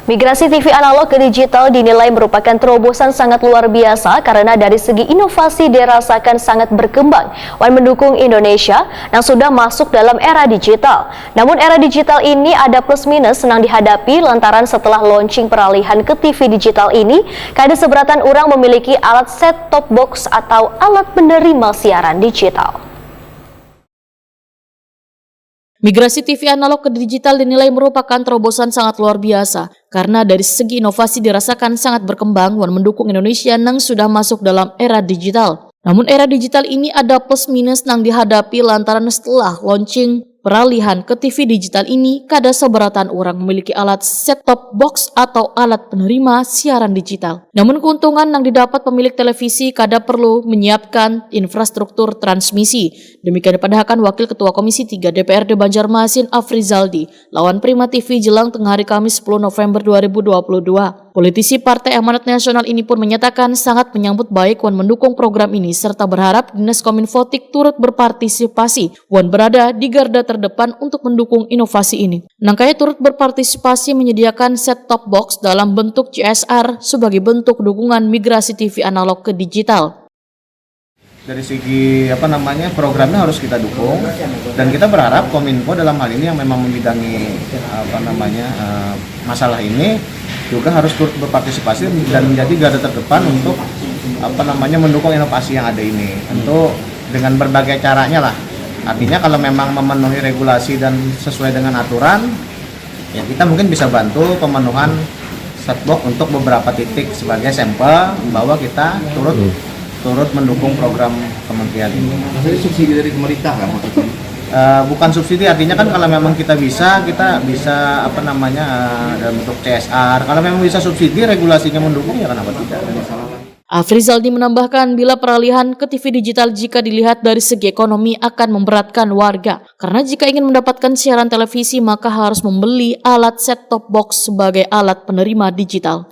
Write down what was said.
Migrasi TV analog ke digital dinilai merupakan terobosan sangat luar biasa karena dari segi inovasi dirasakan sangat berkembang dan mendukung Indonesia yang sudah masuk dalam era digital. Namun era digital ini ada plus minus senang dihadapi lantaran setelah launching peralihan ke TV digital ini, kada seberatan orang memiliki alat set-top box atau alat penerima siaran digital. Migrasi TV analog ke digital dinilai merupakan terobosan sangat luar biasa karena dari segi inovasi dirasakan sangat berkembang dan mendukung Indonesia yang sudah masuk dalam era digital. Namun era digital ini ada plus minus yang dihadapi lantaran setelah launching peralihan ke TV digital ini kada seberatan orang memiliki alat set-top box atau alat penerima siaran digital. Namun keuntungan yang didapat pemilik televisi kada perlu menyiapkan infrastruktur transmisi. Demikian dipadahkan Wakil Ketua Komisi 3 DPRD Banjarmasin Afrizaldi lawan Prima TV jelang tengah hari Kamis 10 November 2022. Politisi Partai Amanat Nasional ini pun menyatakan sangat menyambut baik dan mendukung program ini serta berharap Dinas Kominfotik turut berpartisipasi dan berada di garda terdepan untuk mendukung inovasi ini. Nangkaya turut berpartisipasi menyediakan set-top box dalam bentuk CSR sebagai bentuk dukungan migrasi TV analog ke digital. Dari segi programnya harus kita dukung dan kita berharap Kominfo dalam hal ini yang memang membidangi masalah ini juga harus turut berpartisipasi dan menjadi garda terdepan untuk mendukung inovasi yang ada ini. Tentu dengan berbagai caranya lah. Artinya kalau memang memenuhi regulasi dan sesuai dengan aturan, ya kita mungkin bisa bantu pemenuhan set-box untuk beberapa titik sebagai sampel bahwa kita turut mendukung program kementerian ini. Maksudnya subsidi dari pemerintah kan maksudnya? Bukan subsidi, artinya kan kalau memang kita bisa dalam bentuk CSR. Kalau memang bisa subsidi, regulasinya mendukung ya kenapa tidak? Afrizaldi menambahkan bila peralihan ke TV digital jika dilihat dari segi ekonomi akan memberatkan warga. Karena jika ingin mendapatkan siaran televisi maka harus membeli alat set-top box sebagai alat penerima digital.